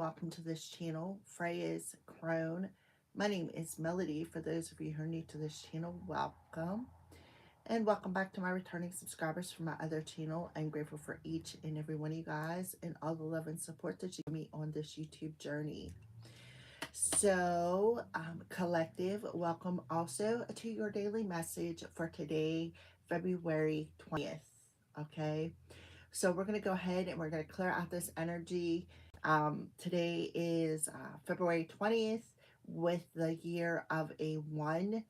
welcome to this channel, Freya's Crone. My name is Melody. For those of you who are new to this channel, welcome. And welcome back to my returning subscribers from my other channel. I'm grateful for each and every one of you guys and all the love and support that you give me on this YouTube journey. So, collective, welcome also to your daily message for today, February 20th. Okay. So we're going to go ahead and we're going to clear out this energy. Today is February 20th with the year of a 1.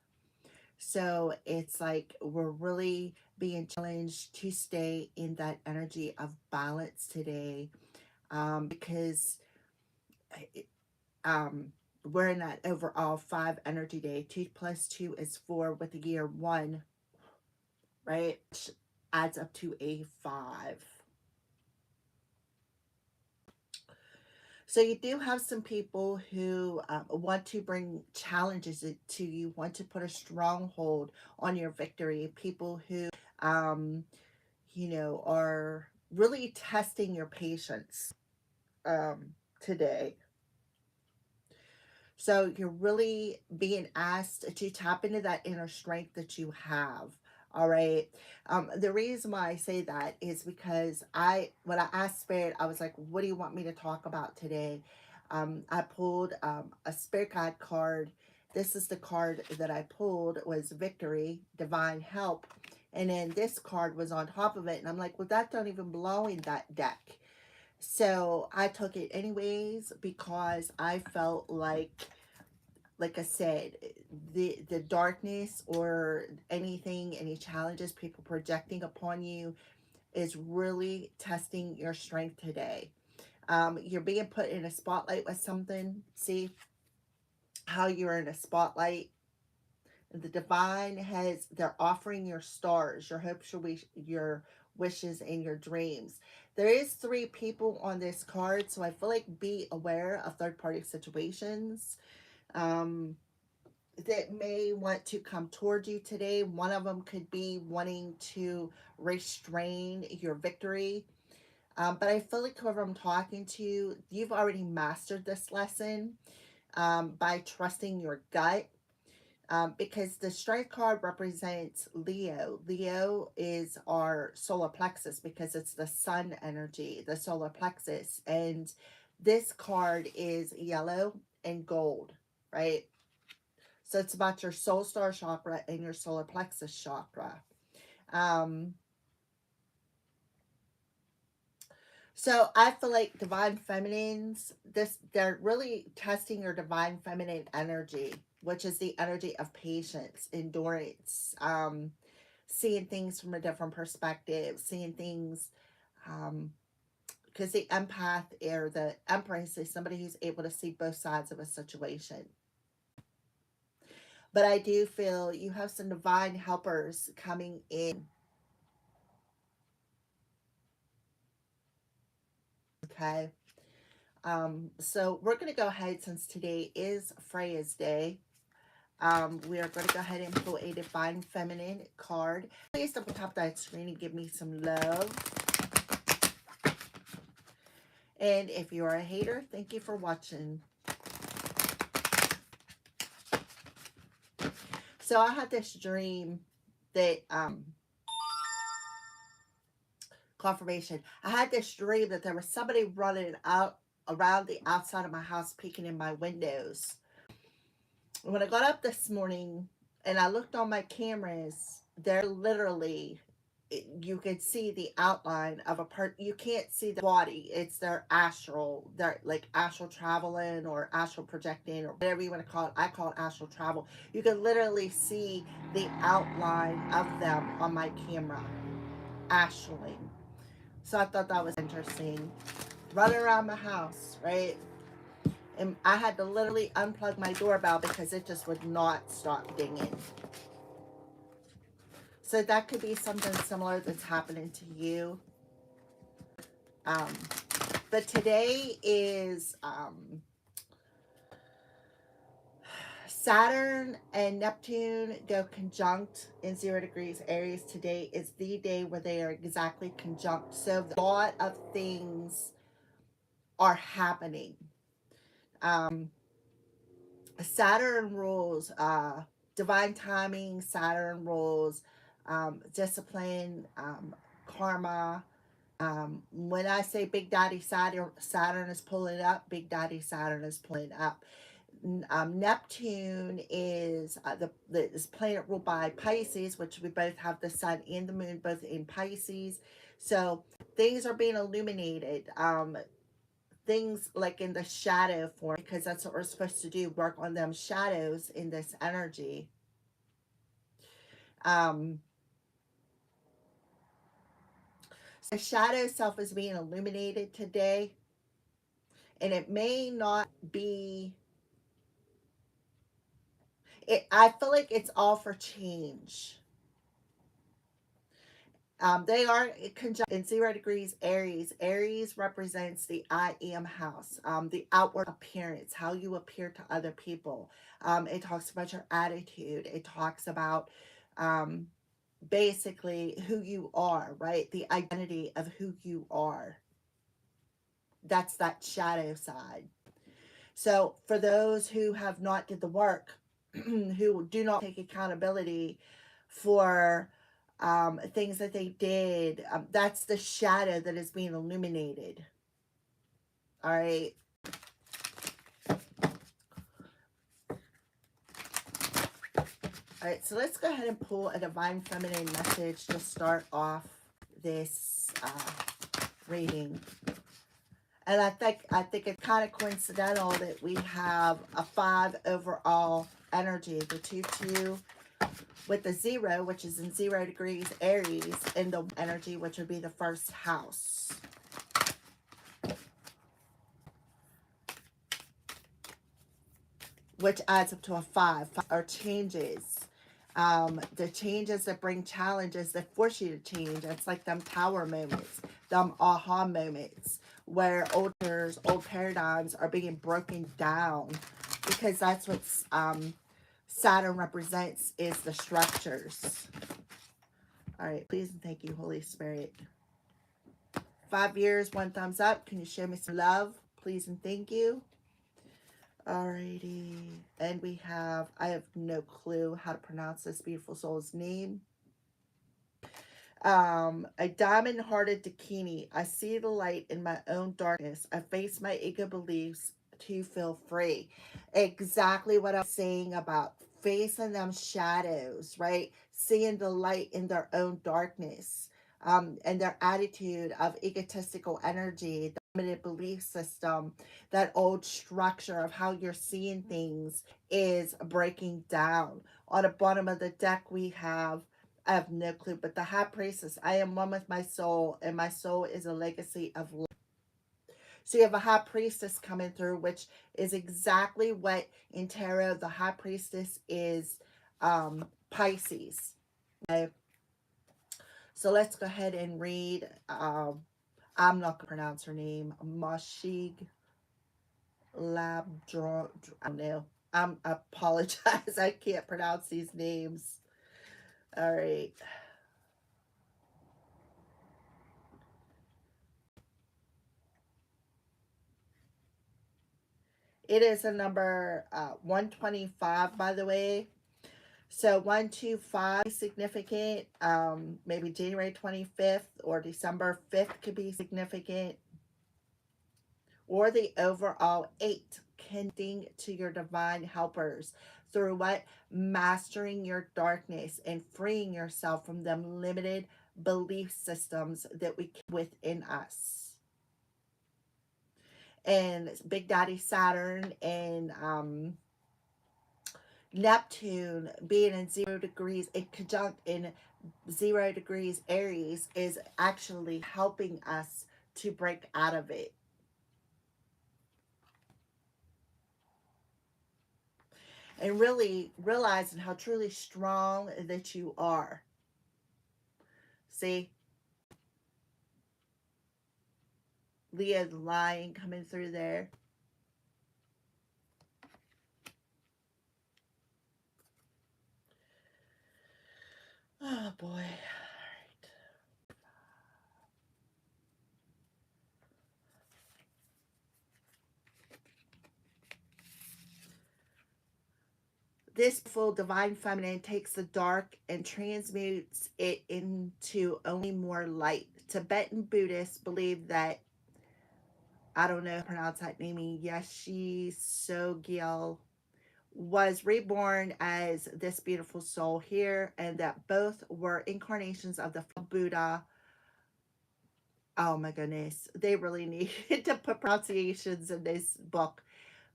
So it's like we're really being challenged to stay in that energy of balance today, because we're in that overall 5 energy day. 2 plus 2 is 4 with the year 1, right? Which adds up to a 5. So you do have some people who want to bring challenges to you, want to put a stronghold on your victory. People who, are really testing your patience today. So you're really being asked to tap into that inner strength that you have. All right. The reason why I say that is because when I asked Spirit, I was like, what do you want me to talk about today? I pulled a Spirit Guide card. This is the card that I pulled, was Victory, Divine Help. And then this card was on top of it. And I'm like, well, that don't even belong in that deck. So I took it anyways because I felt like I said, the darkness or anything, any challenges people projecting upon you is really testing your strength today. You're being put in a spotlight with something. See how you're in a spotlight. The divine they're offering your stars, your hopes, your wishes, and your dreams. There is 3 people on this card, so I feel like be aware of third-party situations that may want to come toward you today. One of them could be wanting to restrain your victory. But I feel like whoever I'm talking to, you've already mastered this lesson by trusting your gut. Because the strength card represents Leo. Leo is our solar plexus because it's the sun energy, the solar plexus. And this card is yellow and gold, right? So it's about your soul star chakra and your solar plexus chakra. So I feel like divine feminines, they're really testing your divine feminine energy, which is the energy of patience, endurance, seeing things from a different perspective, seeing things, because the empath or the empress is somebody who's able to see both sides of a situation. But I do feel you have some divine helpers coming in. Okay. So we're going to go ahead, since today is Freya's day. We are going to go ahead and pull a Divine Feminine card. Please double tap that screen and give me some love. And if you are a hater, thank you for watching. So I had this dream that, confirmation. I had this dream that there was somebody running out around the outside of my house, peeking in my windows. When I got up this morning and I looked on my cameras, they're literally, you could see the outline of a part. You can't see the body. It's their astral. They're like astral traveling or astral projecting or whatever you want to call it. I call it astral travel. You can literally see the outline of them on my camera astrally. So I thought that was interesting. Running around my house, right? And I had to literally unplug my doorbell because it just would not stop dinging. So that could be something similar that's happening to you. But today is Saturn and Neptune go conjunct in 0 degrees Aries. Today is the day where they are exactly conjunct. So a lot of things are happening. Saturn rules divine timing, Saturn rules discipline, karma. When I say Big Daddy Saturn is pulling up, Big Daddy Saturn is pulling up. Neptune is this planet ruled by Pisces, which we both have the sun and the moon both in Pisces. So things are being illuminated. Things like in the shadow form, because that's what we're supposed to do, work on them shadows in this energy. Um, so the shadow self is being illuminated today, and it may not be it. I feel like it's all for change. They are conjunct in 0 degrees Aries. Aries represents the I am house, the outward appearance, how you appear to other people. It talks about your attitude. It talks about um, basically who you are, right? The identity of who you are. That's that shadow side. So for those who have not did the work, who do not take accountability for things that they did, that's the shadow that is being illuminated. All right. All right, so let's go ahead and pull a divine feminine message to start off this reading. And I think it's kind of coincidental that we have a 5 overall energy, the 2-2 with the 0, which is in 0 degrees Aries, and the energy, which would be the first house. Which adds up to a 5, or changes. The changes that bring challenges that force you to change. It's like them tower moments, them aha moments, where old paradigms are being broken down, because that's what Saturn represents, is the structures. All right, please and thank you, Holy Spirit. 5 years, 1 thumbs up. Can you show me some love, please and thank you? Alrighty, and we have, I have no clue how to pronounce this beautiful soul's name. A diamond-hearted Dakini. I see the light in my own darkness. I face my ego beliefs to feel free. Exactly what I'm saying about facing them shadows, right? Seeing the light in their own darkness. And their attitude of egotistical energy, the limited belief system, that old structure of how you're seeing things is breaking down. On the bottom of the deck, we have, I have no clue, but the High Priestess. I am one with my soul, and my soul is a legacy of life. So you have a High Priestess coming through, which is exactly what in tarot the High Priestess is, Pisces. Okay. So let's go ahead and read. I'm not going to pronounce her name. Mashig Labdro. I don't know. I apologize. I can't pronounce these names. All right. It is a number 125, by the way. So 125 is significant. Maybe January 25th or December 5th could be significant. Or the overall 8, connecting to your divine helpers. Through what? Mastering your darkness and freeing yourself from them limited belief systems that we keep within us. And Big Daddy Saturn and Neptune being in 0 degrees, a conjunct in 0 degrees Aries, is actually helping us to break out of it. And really realizing how truly strong that you are. See? Leah the Lion coming through there. Oh boy. This full divine feminine takes the dark and transmutes it into only more light. Tibetan Buddhists believe that, I don't know how to pronounce that name, Yeshi Sogyal, was reborn as this beautiful soul here, and that both were incarnations of the Buddha. Oh my goodness, they really needed to put pronunciations in this book.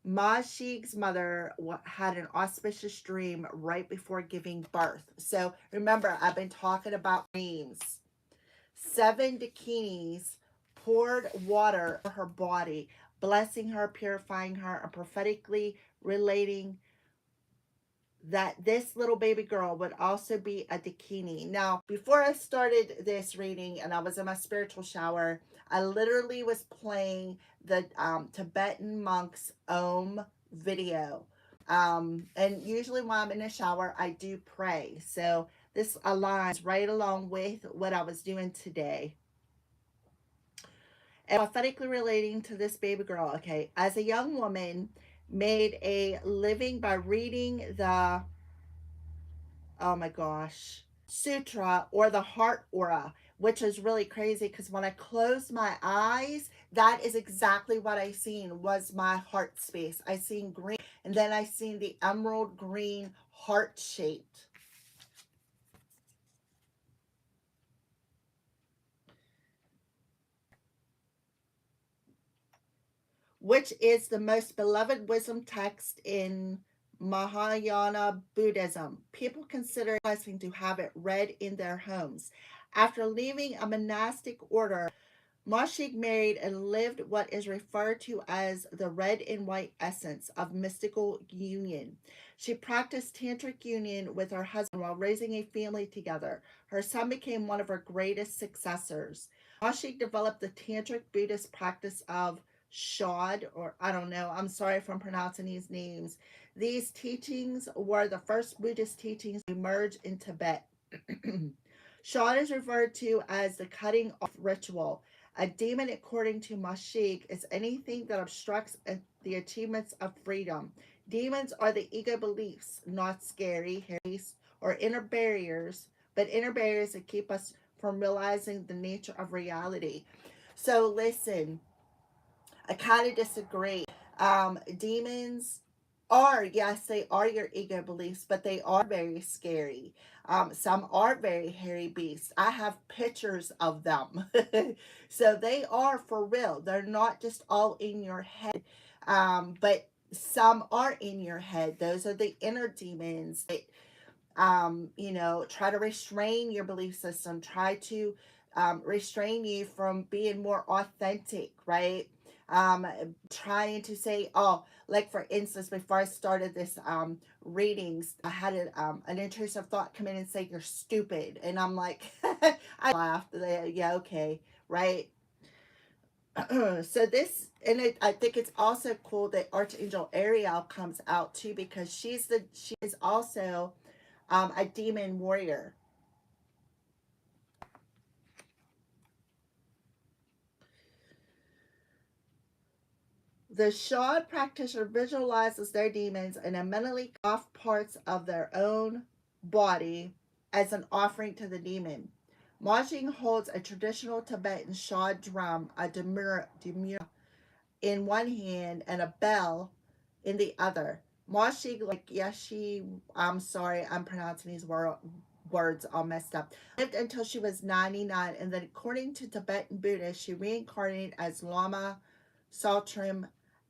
Ma Shig's mother had an auspicious dream right before giving birth. So remember, I've been talking about dreams. 7 dakinis poured water over her body, blessing her, purifying her, and prophetically relating that this little baby girl would also be a dakini. Now, before I started this reading and I was in my spiritual shower, I literally was playing the Tibetan monks Om video. And usually when I'm in the shower, I do pray. So this aligns right along with what I was doing today. And prophetically relating to this baby girl, okay, as a young woman, made a living by reading the, oh my gosh, sutra or the heart aura, which is really crazy because when I closed my eyes, that is exactly what I seen was my heart space. I seen green, and then I seen the emerald green heart shaped. Which is the most beloved wisdom text in Mahayana Buddhism. People consider it blessing to have it read in their homes. After leaving a monastic order, Mashik married and lived what is referred to as the red and white essence of mystical union. She practiced tantric union with her husband while raising a family together. Her son became one of her greatest successors. Mashik developed the tantric Buddhist practice of Shod, or I don't know, I'm sorry if I'm pronouncing these names. These teachings were the first Buddhist teachings to emerge in Tibet. Shod is referred to as the cutting off ritual. A demon, according to Mashik, is anything that obstructs the achievements of freedom. Demons are the ego beliefs, not scary, or inner barriers, but inner barriers that keep us from realizing the nature of reality. So listen, I kind of disagree. Demons are, yes, they are your ego beliefs, but they are very scary. Some are very hairy beasts. I have pictures of them. So they are for real. They're not just all in your head. But some are in your head. Those are the inner demons that, try to restrain your belief system, try to restrain you from being more authentic, right? Trying to say, oh, like for instance, before I started this readings, I had an intrusive thought come in and say, you're stupid. And I'm like, I laughed. Yeah, okay, right? So this, and I think it's also cool that Archangel Ariel comes out too, because she is also a demon warrior. The Shad practitioner visualizes their demons and then mentally off parts of their own body as an offering to the demon. Majing holds a traditional Tibetan Shad drum, a demura in one hand and a bell in the other. Mashig, like Yeshi, I'm sorry, I'm pronouncing these words all messed up, lived until she was 99, and then according to Tibetan Buddhists, she reincarnated as Lama Saltram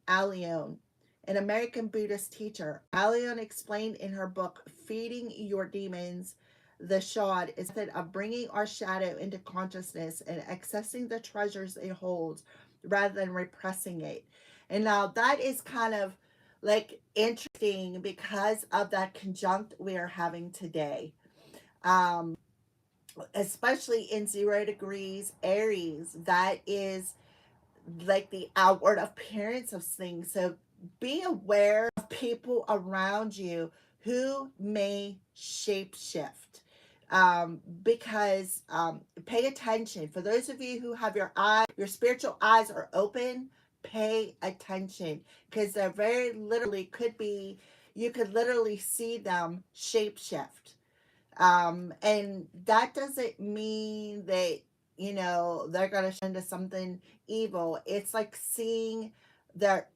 Allione, an American Buddhist teacher. Allione explained in her book, Feeding Your Demons, the Shad is a method of bringing our shadow into consciousness and accessing the treasures it holds rather than repressing it. And now that is kind of like interesting because of that conjunct we are having today. Um, Especially in 0 degrees Aries, that is like the outward appearance of things. So be aware of people around you who may shapeshift. Because pay attention. For those of you who have your spiritual eyes are open, pay attention because there very literally could be, You could literally see them shapeshift. And that doesn't mean that, they're going to into something evil. It's like seeing their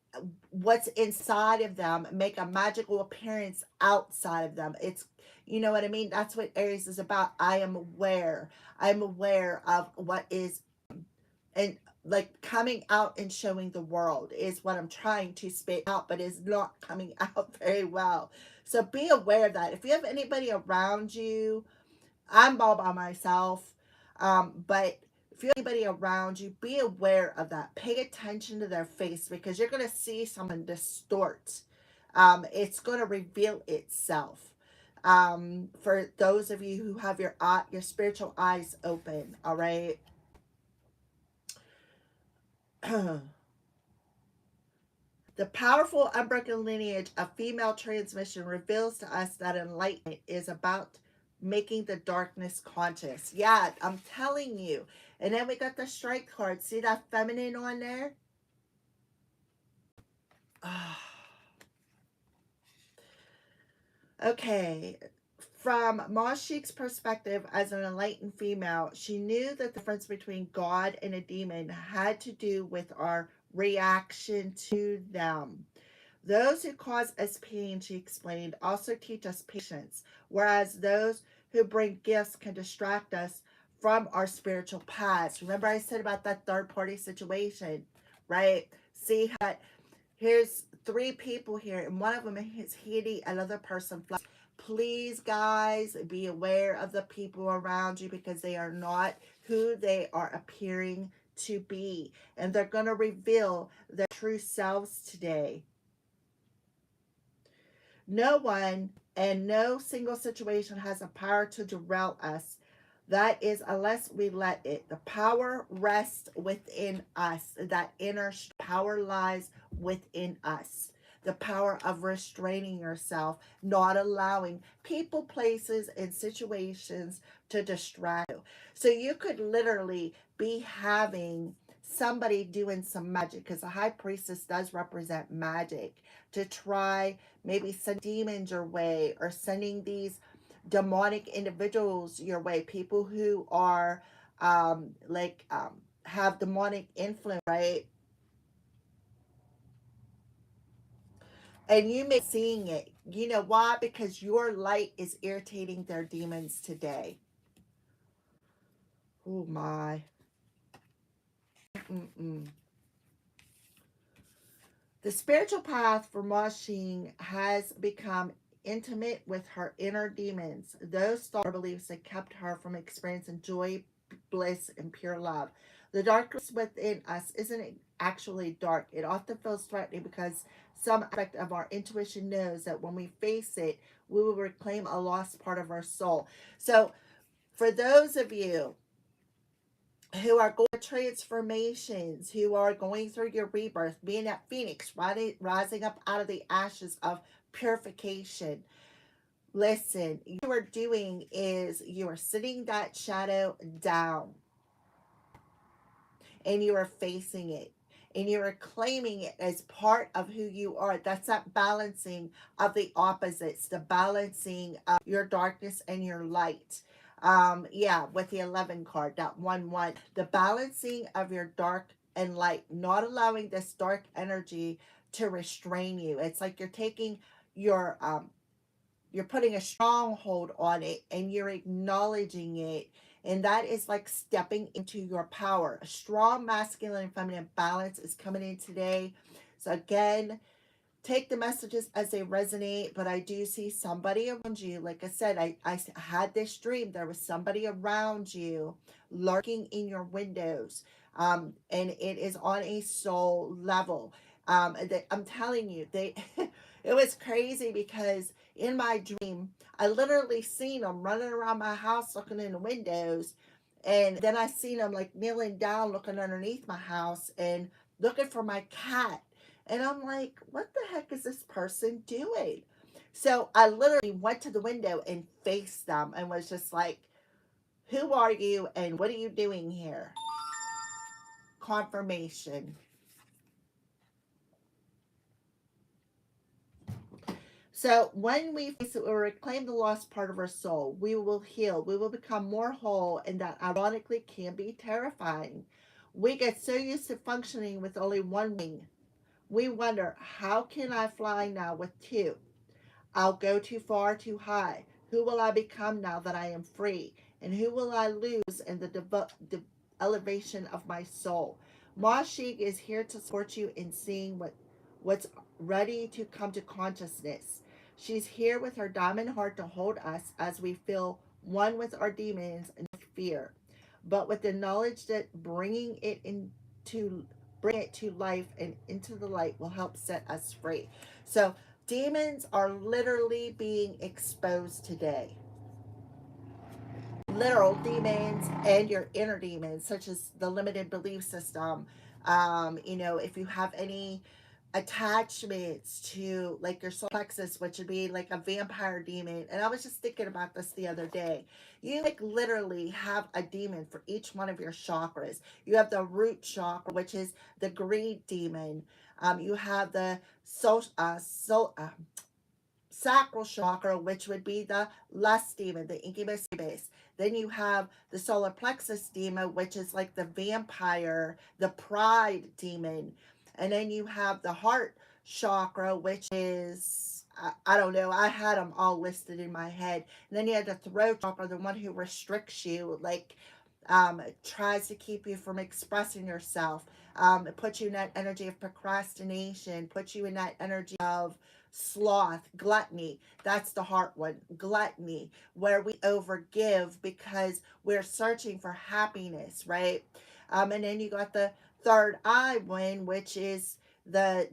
what's inside of them make a magical appearance outside of them. It's, you know what I mean? That's what Aries is about. I am aware. I'm aware of what is, and like coming out and showing the world is what I'm trying to spit out, but is not coming out very well. So be aware of that. If you have anybody around you, I'm all by myself, but if you have anybody around you, be aware of that. Pay attention to their face, because you're going to see someone distort. It's going to reveal itself. For those of you who have your spiritual eyes open, all right. The powerful unbroken lineage of female transmission reveals to us that enlightenment is about making the darkness conscious. Yeah, I'm telling you. And then we got the strike card. See that feminine on there? Okay. From Mashik's perspective as an enlightened female, she knew that the difference between God and a demon had to do with our reaction to them. Those who cause us pain, she explained, also teach us patience, whereas those who bring gifts can distract us from our spiritual paths. Remember, I said about that third party situation, right? See how here's three people here, and one of them is hitting another person. Please, guys, be aware of the people around you, because they are not who they are appearing to be, and they're going to reveal their true selves today. No one and no single situation has a power to derail us. That is, unless we let it. The power rests within us. That inner power lies within us. The power of restraining yourself, not allowing people, places, and situations to distract you. So you could literally be having somebody doing some magic, because the high priestess does represent magic, to try maybe send demons your way, or sending these demonic individuals your way, people who are have demonic influence, right? And you may be seeing it. You know why? Because your light is irritating their demons today. Oh my. Mm-mm. The spiritual path for Ma Xing has become intimate with her inner demons, those thought beliefs that kept her from experiencing joy, bliss, and pure love. The darkness within us isn't actually dark. It often feels threatening because some aspect of our intuition knows that when we face it, we will reclaim a lost part of our soul. So, for those of you who are going through transformations, who are going through your rebirth, being that phoenix, rising up out of the ashes of purification. Listen, you are doing is you are sitting that shadow down, and you are facing it, and you are claiming it as part of who you are. That's that balancing of the opposites, the balancing of your darkness and your light. Yeah, with the 11 card, that 1-1, the balancing of your dark and light, not allowing this dark energy to restrain you. It's like you're taking your you're putting a stronghold on it, and you're acknowledging it. And that is like stepping into your power. A strong masculine and feminine balance is coming in today. So again, take the messages as they resonate, but I do see somebody around you. Like I said, I had this dream. There was somebody around you lurking in your windows. And it is on a soul level. I'm telling you, it was crazy, because in my dream, I literally seen them running around my house looking in the windows. And then I seen them like kneeling down, looking underneath my house and looking for my cat. And I'm like, what the heck is this person doing? So I literally went to the window and faced them and was just like, who are you and what are you doing here? Confirmation. So when we face it, we reclaim the lost part of our soul, we will heal, we will become more whole, and that ironically can be terrifying. We get so used to functioning with only one wing. We wonder, how can I fly now with two? I'll go too far, too high. Who will I become now that I am free? And who will I lose in the elevation of my soul? Ma Sheik is here to support you in seeing what's ready to come to consciousness. She's here with her diamond heart to hold us as we feel one with our demons and fear, but with the knowledge that bring it to life and into the light will help set us free. So demons are literally being exposed today. Literal demons and your inner demons, such as the limited belief system. If you have any attachments to like your solar plexus, which would be like a vampire demon. And I was just thinking about this the other day. You like literally have a demon for each one of your chakras. You have the root chakra, which is the greed demon. You have the sacral chakra, which would be the lust demon, the incubus base. Then you have the solar plexus demon, which is like the vampire, the pride demon. And then you have the heart chakra, which is, I don't know, I had them all listed in my head. And then you have the throat chakra, the one who restricts you, like tries to keep you from expressing yourself. It puts you in that energy of procrastination, puts you in that energy of sloth, gluttony. That's the heart one, gluttony, where we overgive because we're searching for happiness, right? And then you got the third eye one, which is the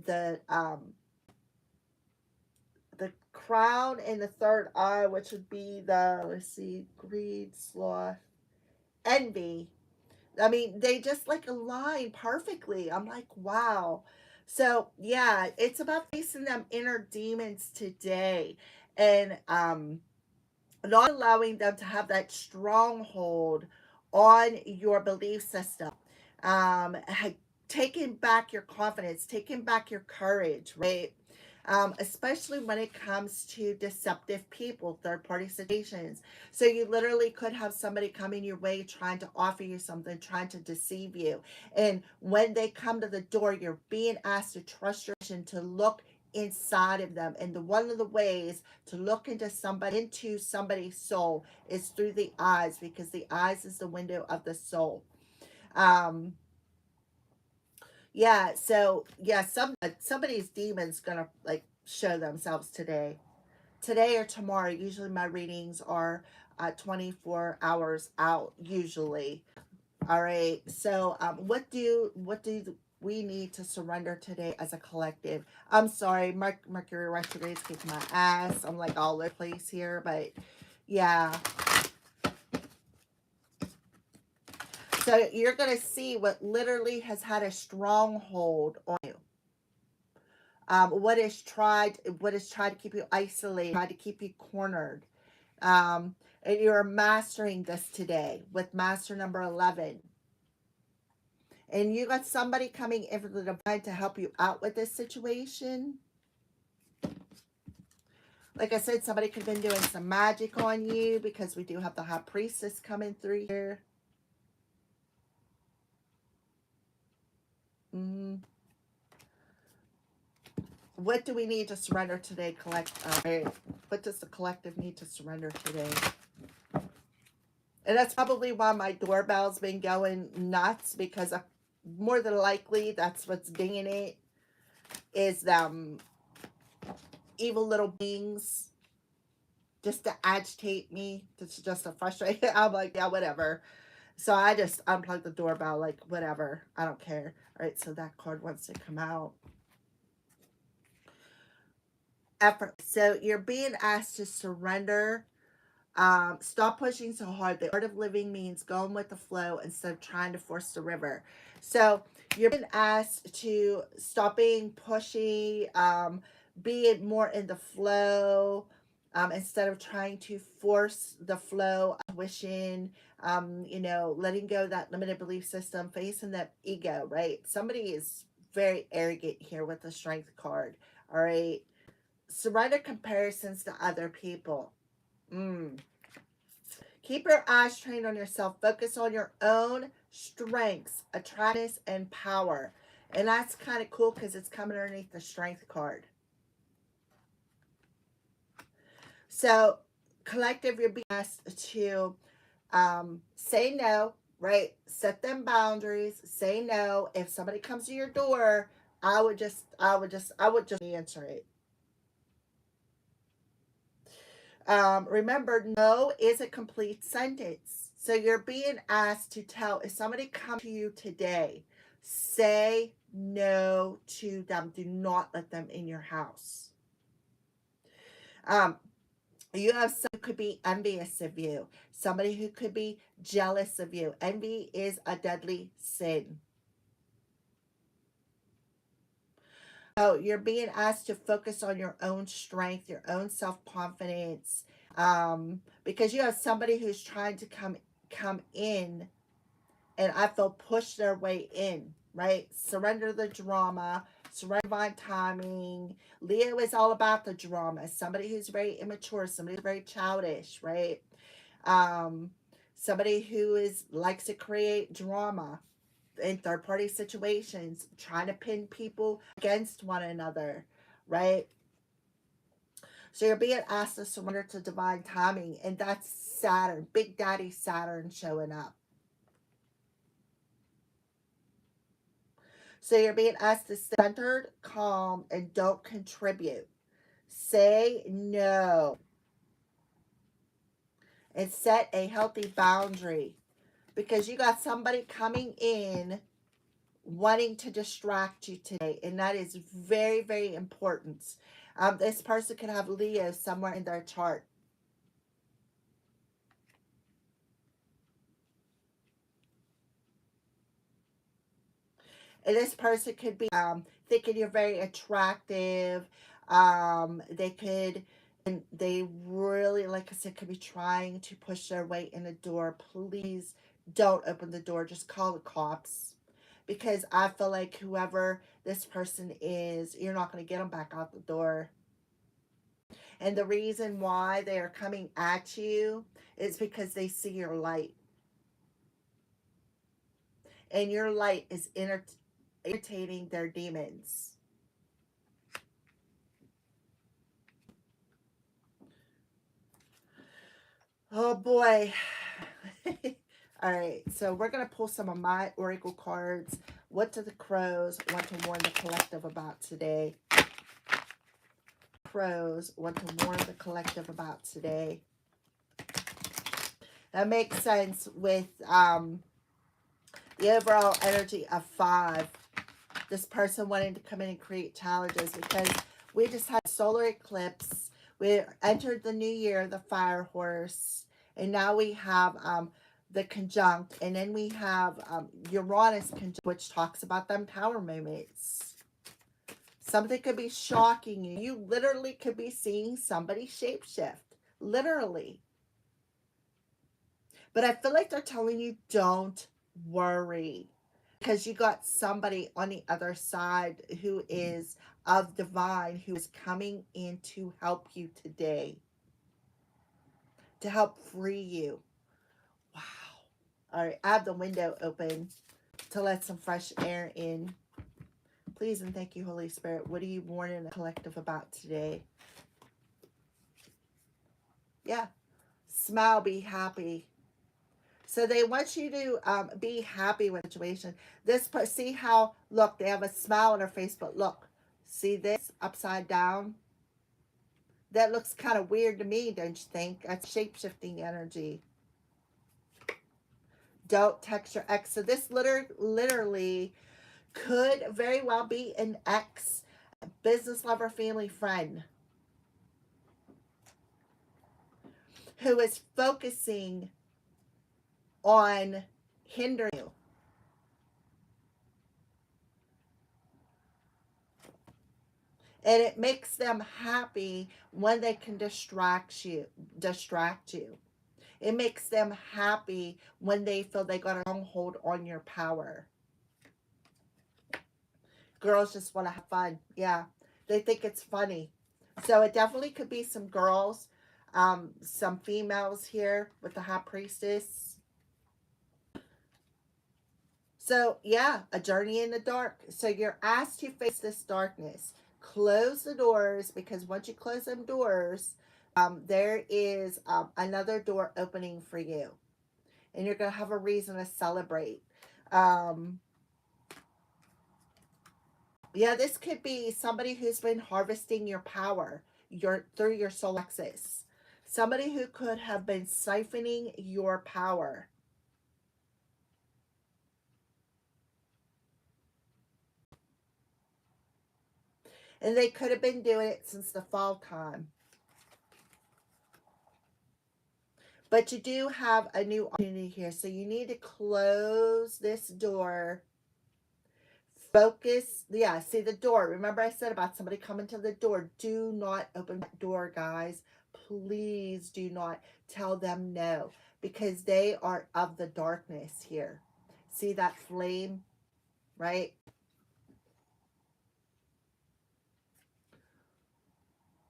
crown in the third eye, which would be the, let's see, greed, sloth, envy. I mean, they just like align perfectly. I'm like, wow. So yeah, it's about facing them inner demons today, and not allowing them to have that stronghold on your belief system. Um, Taking back your confidence, taking back your courage, right? Especially when it comes to deceptive people, third party situations. So you literally could have somebody coming your way trying to offer you something, trying to deceive you. And when they come to the door, you're being asked to trust your vision, to look inside of them. And one of the ways to look into somebody's soul is through the eyes, because the eyes is the window of the soul. Um, yeah, so yeah, somebody's demon's gonna like show themselves today or tomorrow. Usually my readings are 24 hours out usually. All right, so what do we need to surrender today as a collective? I'm sorry, Mercury retrograde is kicking my ass. I'm like all over the place here, but yeah. So you're gonna see what literally has had a stronghold on you. What is tried to keep you isolated, tried to keep you cornered. And you're mastering this today with master number 11. And you got somebody coming in from the divine to help you out with this situation. Like I said, somebody could have been doing some magic on you, because we do have the high priestess coming through here. Mm-hmm. What do we need to surrender today, what does the collective need to surrender today? And that's probably why my doorbell's been going nuts, because more than likely that's what's dinging it, is evil little beings, just to agitate me, just to frustrate. I'm like, yeah, whatever. So I just unplug the doorbell, like, whatever. I don't care. All right, so that card wants to come out. Effort. So you're being asked to surrender. Stop pushing so hard. The art of living means going with the flow instead of trying to force the river. So you're being asked to stop being pushy, be more in the flow, instead of trying to force the flow of wishing, letting go of that limited belief system, facing that ego, right? Somebody is very arrogant here with the strength card, all right? Surrender comparisons to other people. Keep your eyes trained on yourself. Focus on your own strengths, attractiveness, and power. And that's kind of cool because it's coming underneath the strength card. So, collective, you're being asked to say no, right? Set them boundaries. Say no. If somebody comes to your door, I would just answer it. Remember, no is a complete sentence. So you're being asked to tell if somebody comes to you today, say no to them. Do not let them in your house. Um, you have someone who could be envious of you, somebody who could be jealous of you. Envy is a deadly sin. So you're being asked to focus on your own strength, your own self-confidence, because you have somebody who's trying to come in, and I feel push their way in, right? Surrender the drama, surrender divine timing. Leo is all about the drama. Somebody who's very immature, somebody who's very childish, right? Um, Somebody who is likes to create drama in third party situations, trying to pin people against one another, right? So you're being asked to surrender to divine timing, and that's Saturn, Big Daddy Saturn showing up. So you're being asked to stay centered, calm, and don't contribute. Say no and set a healthy boundary, because you got somebody coming in wanting to distract you today, and that is very, very important. This person could have Leo somewhere in their chart. And this person could be thinking you're very attractive. They could, and they really, like I said, could be trying to push their way in the door. Please don't open the door. Just call the cops. Because I feel like whoever this person is, you're not going to get them back out the door. And the reason why they are coming at you is because they see your light. And your light is irritating their demons. Oh boy. All right, so we're going to pull some of my oracle cards. What do the crows want to warn the collective about today? Crows want to warn the collective about today. That makes sense with the overall energy of 5. This person wanting to come in and create challenges, because we just had solar eclipse. We entered the new year, the fire horse, and now we have the conjunct, and then we have Uranus conjunct, which talks about them power moments. Something could be shocking you. You literally could be seeing somebody shapeshift. Literally. But I feel like they're telling you, don't worry. Because you got somebody on the other side who is of divine, who is coming in to help you today. To help free you. Wow. All right, I have the window open to let some fresh air in. Please and thank you, Holy Spirit. What are you warning the collective about today? Yeah. Smile, be happy. So they want you to be happy with the situation. See how, look, they have a smile on their face, but look, see this upside down? That looks kind of weird to me, don't you think? That's shape-shifting energy. Don't text your ex. So this literally could very well be an ex, business lover, family friend who is focusing on hindering you. And it makes them happy when they can distract you. It makes them happy when they feel they got a stronghold on your power. Girls just want to have fun. Yeah. They think it's funny. So it definitely could be some girls, some females here with the High Priestess. So yeah, a journey in the dark. So you're asked to face this darkness. Close the doors, because once you close them doors, there is another door opening for you, and you're gonna have a reason to celebrate. Um, yeah, this could be somebody who's been harvesting your power, your through your solar plexus. Somebody who could have been siphoning your power. And they could have been doing it since the fall time. But you do have a new opportunity here. So you need to close this door. Focus. Yeah, see the door. Remember I said about somebody coming to the door. Do not open that door, guys. Please do not tell them no, because they are of the darkness here. See that flame, right?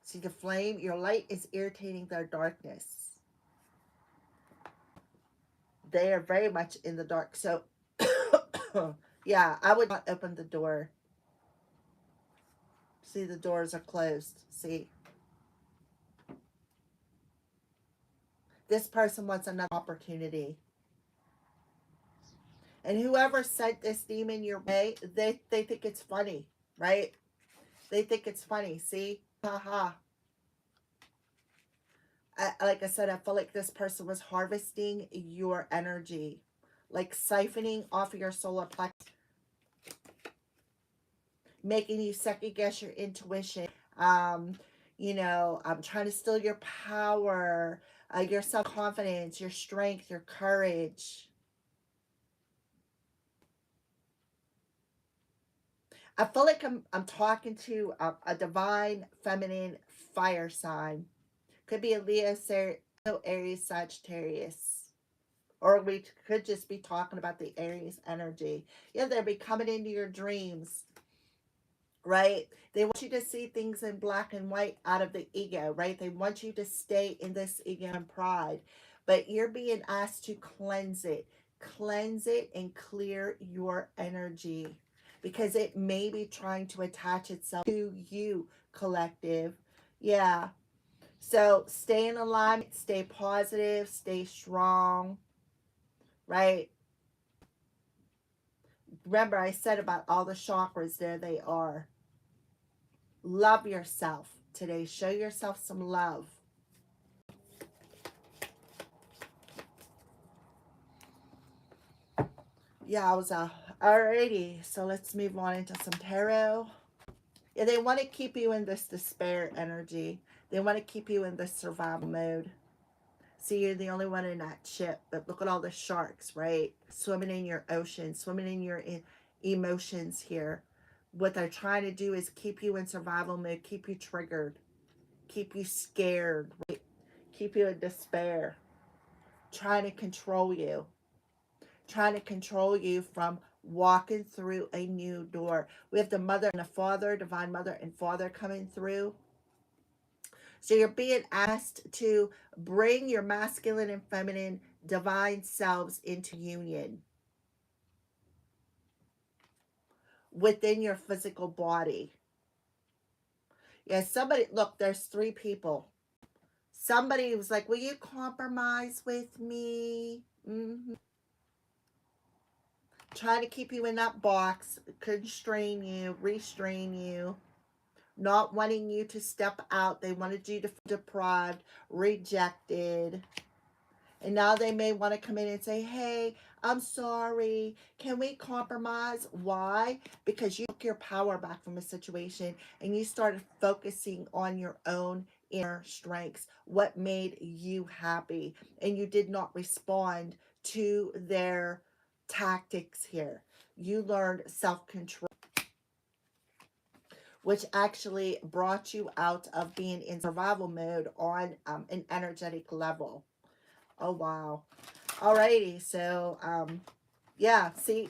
See the flame? Your light is irritating their darkness. They are very much in the dark. So, yeah, I would not open the door. See, the doors are closed. See, this person wants another opportunity. And whoever sent this demon your way, they think it's funny, right? They think it's funny. See? Haha. Like I said, I feel like this person was harvesting your energy, like siphoning off of your solar plexus, making you second guess your intuition. Um, I'm trying to steal your power, your self confidence, your strength, your courage. I feel like I'm talking to a divine feminine fire sign. Could be a Leo, Aries, Sagittarius. Or we could just be talking about the Aries energy. Yeah, they'll be coming into your dreams, right? They want you to see things in black and white out of the ego, right? They want you to stay in this ego and pride. But you're being asked to cleanse it and clear your energy, because it may be trying to attach itself to you, collective. Yeah. So stay in alignment, stay positive, stay strong, right? Remember, I said about all the chakras, there they are. Love yourself today. Show yourself some love. Yeah, I was alrighty. So let's move on into some tarot. Yeah, they want to keep you in this despair energy. They want to keep you in this survival mode. See, you're the only one in that ship, but look at all the sharks, right? Swimming in your ocean, swimming in your emotions here. What they're trying to do is keep you in survival mode, keep you triggered, keep you scared, right? Keep you in despair, trying to control you, trying to control you from walking through a new door. We have the mother and the father, divine mother and father coming through. So you're being asked to bring your masculine and feminine divine selves into union within your physical body. Yeah, somebody, look, there's three people. Somebody was like, will you compromise with me? Trying to keep you in that box, constrain you, restrain you, not wanting you to step out. They wanted you to feel deprived, rejected. And now they may want to come in and say, hey, I'm sorry. Can we compromise? Why? Because you took your power back from a situation and you started focusing on your own inner strengths, what made you happy. And you did not respond to their tactics here. You learned self control, which actually brought you out of being in survival mode on an energetic level. Oh, wow. Alrighty, so yeah, see,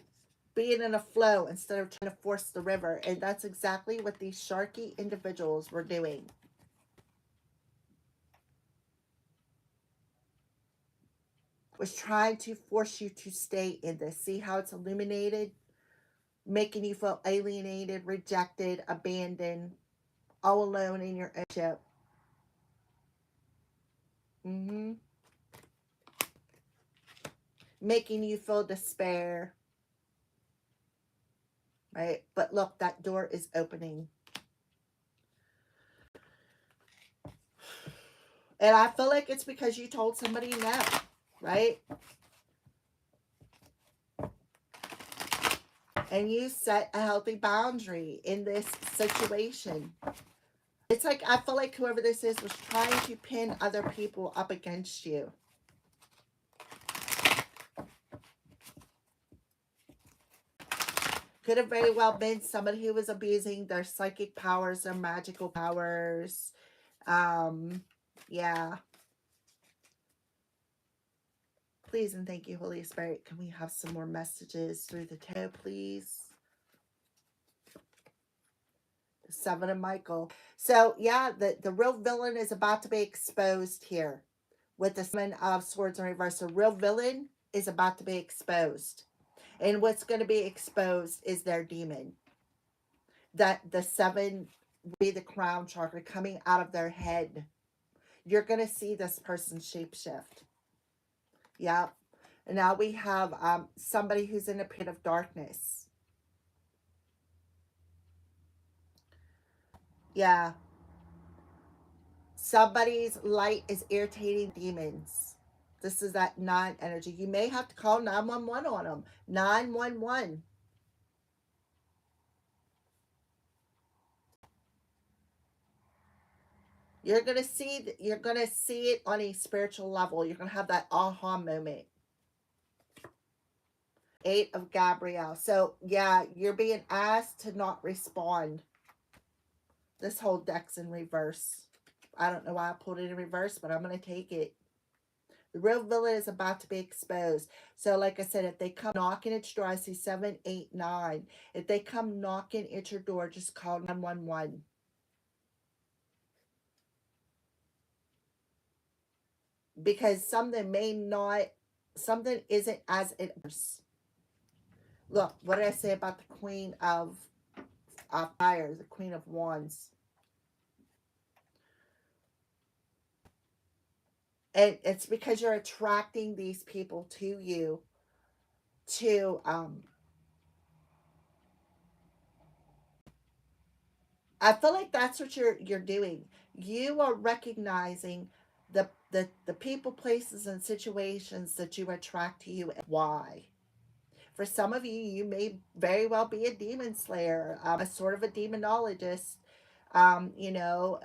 being in a flow instead of trying to force the river, and that's exactly what these sharky individuals were doing. was trying to force you to stay in this. See how it's illuminated? Making you feel alienated, rejected, abandoned, all alone in your own ship. Mm-hmm. Making you feel despair, right? But look, that door is opening. And I feel like it's because you told somebody no, right? And you set a healthy boundary in this situation. It's like, I feel like whoever this is was trying to pin other people up against you. Could have very well been somebody who was abusing their psychic powers, their magical powers. Yeah. Please and thank you, Holy Spirit. Can we have some more messages through the tarot, please? The Seven of Michael. So, yeah, the real villain is about to be exposed here with the Seven of Swords in reverse. The real villain is about to be exposed. And what's going to be exposed is their demon. That the seven be the crown chakra coming out of their head. You're going to see this person shapeshift. Yeah. And now we have somebody who's in a pit of darkness. Yeah. Somebody's light is irritating demons. This is that non-energy. You may have to call 911 on them. 911. You're going to see it on a spiritual level. You're going to have that aha moment. Eight of Gabrielle. So, yeah, you're being asked to not respond. This whole deck's in reverse. I don't know why I pulled it in reverse, but I'm going to take it. The real villain is about to be exposed. So, like I said, if they come knocking at your door, I see 7, 8, 9. If they come knocking at your door, just call 911. Because something isn't as it is. Look, what did I say about the Queen of Fire, the Queen of Wands? And it's because you're attracting these people to you to I feel like that's what you're doing. You are recognizing the people, places, and situations that you attract to you and why. For some of you, you may very well be a demon slayer, a sort of a demonologist. You know,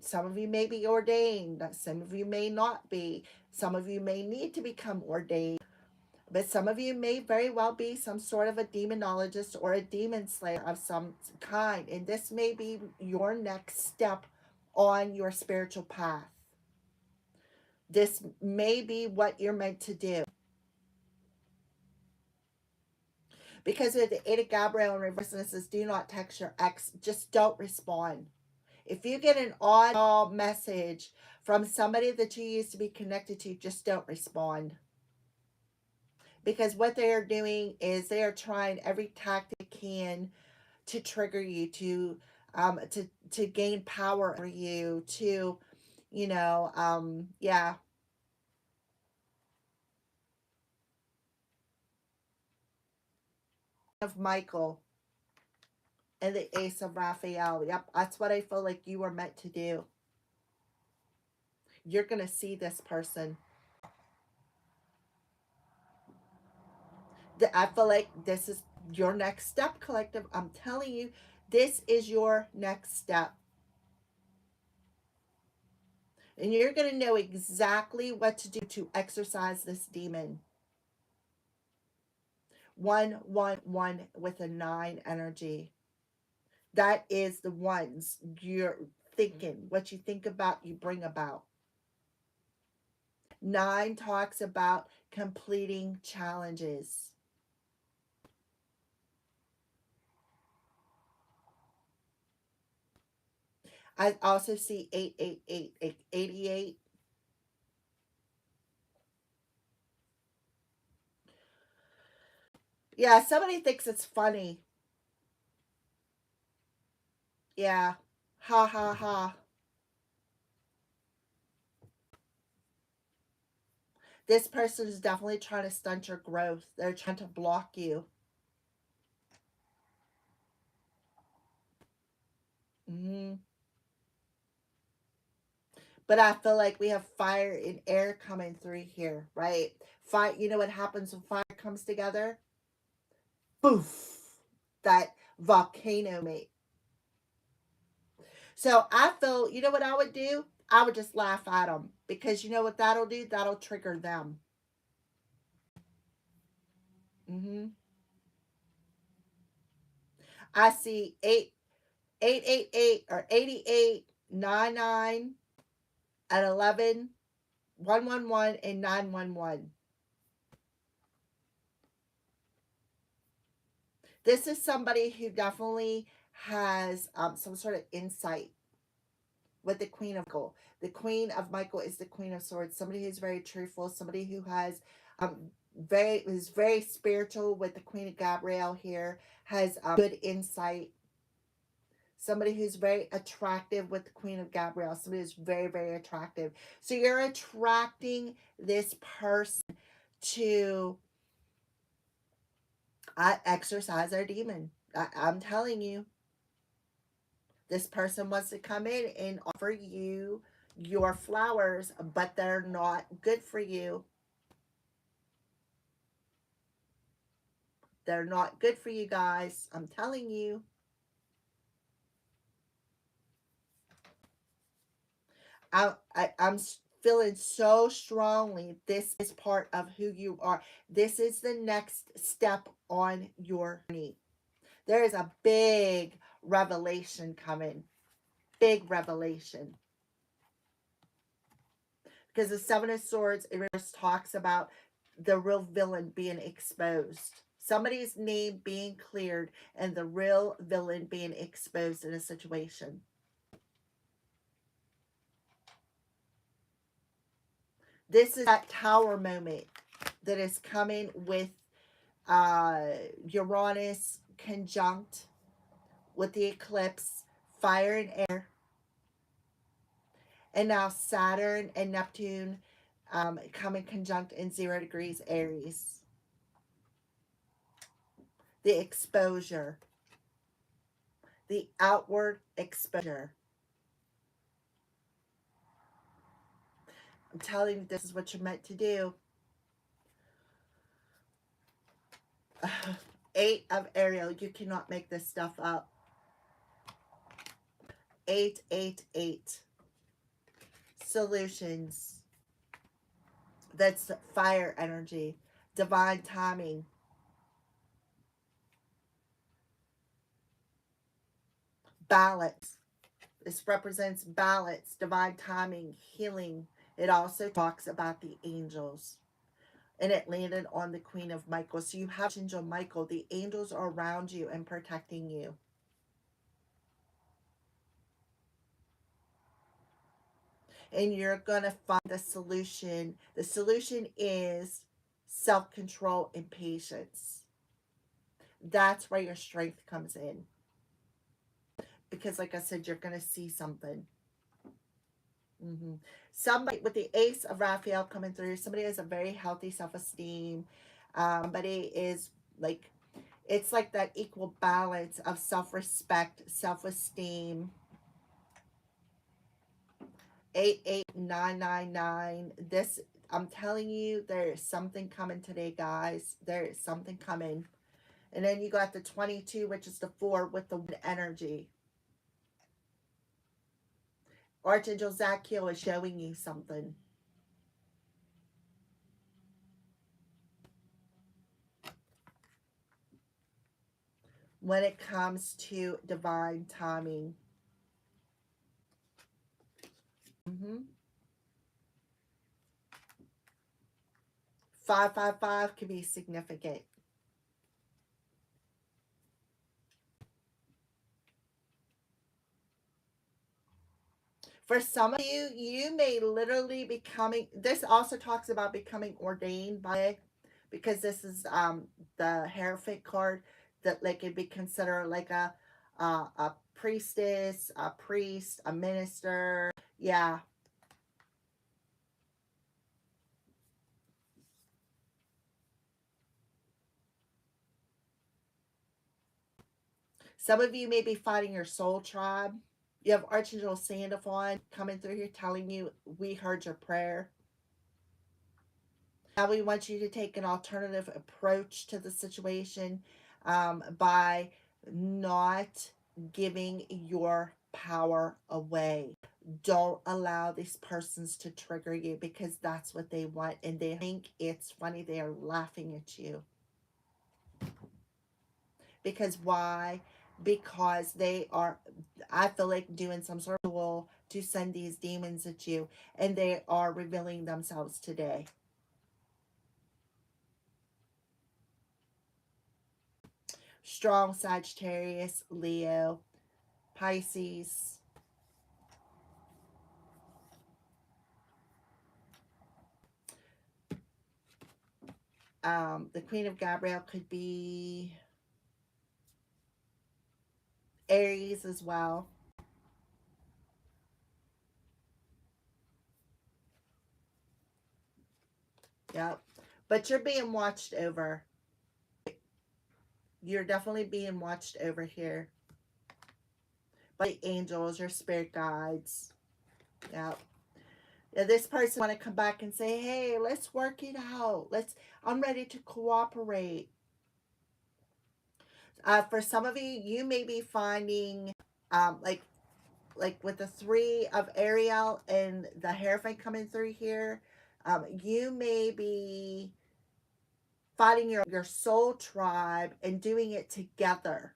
some of you may be ordained. Some of you may not be. Some of you may need to become ordained. But some of you may very well be some sort of a demonologist or a demon slayer of some kind. And this may be your next step on your spiritual path. This may be what you're meant to do. Because of the Eight of Gabriel in reverse, and it says, do not text your ex. Just don't respond. If you get an odd message from somebody that you used to be connected to, just don't respond. Because what they are doing is they are trying every tactic they can to trigger you, to gain power over you, to, yeah. Of Michael and the Ace of Raphael. Yep, that's what I feel like you were meant to do. You're gonna see this person. I feel like this is your next step, collective. I'm telling you, this is your next step. And you're going to know exactly what to do to exorcise this demon. 111 with a 9 energy. That is the ones you're thinking. What you think about, you bring about. 9 talks about completing challenges. I also see 888, 88. Yeah, somebody thinks it's funny. Yeah. Ha ha ha. This person is definitely trying to stunt your growth. They're trying to block you. Hmm. But I feel like we have fire and air coming through here, right? Fire, you know what happens when fire comes together? Boof! That volcano mate. So I feel, you know what I would do? I would just laugh at them because you know what that'll do? That'll trigger them. Hmm. I see 888 or 88, 99, and 11, 111, and 911. This is somebody who definitely has some sort of insight with the Queen of Michael. The Queen of Michael is the Queen of Swords. Somebody who's very truthful. Somebody who has um very is very spiritual with the Queen of Gabrielle here. Has good insight. Somebody who's very attractive with the Queen of Gabrielle. Somebody who's very very attractive. So you're attracting this person to exercise their demon. I'm telling you, this person wants to come in and offer you your flowers, but they're not good for you. They're not good for you guys. I'm telling you. I'm feeling so strongly. This is part of who you are. This is the next step on your journey. There is a big revelation coming. Big revelation. Because the Seven of Swords, it just talks about the real villain being exposed. Somebody's name being cleared and the real villain being exposed in a situation. This is that tower moment that is coming with uh, Uranus conjunct with the eclipse, fire and air, and now Saturn and Neptune coming conjunct in 0 degrees Aries. The exposure, the outward exposure. I'm telling you, this is what you're meant to do. 8 of Ariel, you cannot make this stuff up. 888. Solutions. That's fire energy. Divine timing. Balance. This represents balance, divine timing, healing. It also talks about the angels. And it landed on the Queen of Michael. So you have Angel Michael. The angels are around you and protecting you. And you're going to find the solution. The solution is self control and patience. That's where your strength comes in. Because, like I said, you're going to see something. Mm-hmm. Somebody with the Ace of Raphael coming through, somebody has a very healthy self esteem. Somebody is like, it's like that equal balance of self respect, self esteem. 88999. This, I'm telling you, there is something coming today, guys. There is something coming. And then you got the 22, which is the 4 with the energy. Archangel Zachiel is showing you something. When it comes to divine timing. 555 can be significant. For some of you, you may literally becoming, this also talks about becoming ordained by because this is the Hierophant card, that like could be considered like a priestess, a priest, a minister. Yeah. Some of you may be fighting your soul tribe. You have Archangel Sandalphon coming through here telling you, we heard your prayer. Now we want you to take an alternative approach to the situation, by not giving your power away. Don't allow these persons to trigger you, because that's what they want, and they think it's funny. They are laughing at you. Because why? Because they are, I feel like, doing some sort of ritual to send these demons at you, and they are revealing themselves today. Strong Sagittarius, Leo, Pisces. The Queen of Gabriel could be Aries as well. Yep. But you're being watched over. You're definitely being watched over here by angels, your spirit guides. Yep. Yeah, this person want to come back and say, "Hey, let's work it out. I'm ready to cooperate." For some of you, you may be finding, like with the three of Ariel and the Hierophant coming through here, you may be fighting your soul tribe and doing it together,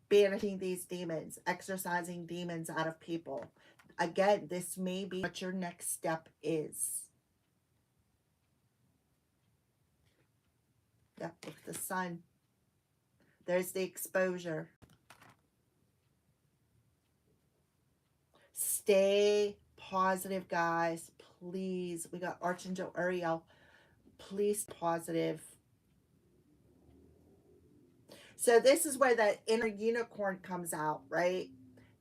banishing these demons, exorcising demons out of people. Again, this may be what your next step is. Yep, with the sun. There's the exposure. Stay positive, guys. Please. We got Archangel Uriel. Please positive. So this is where that inner unicorn comes out, right?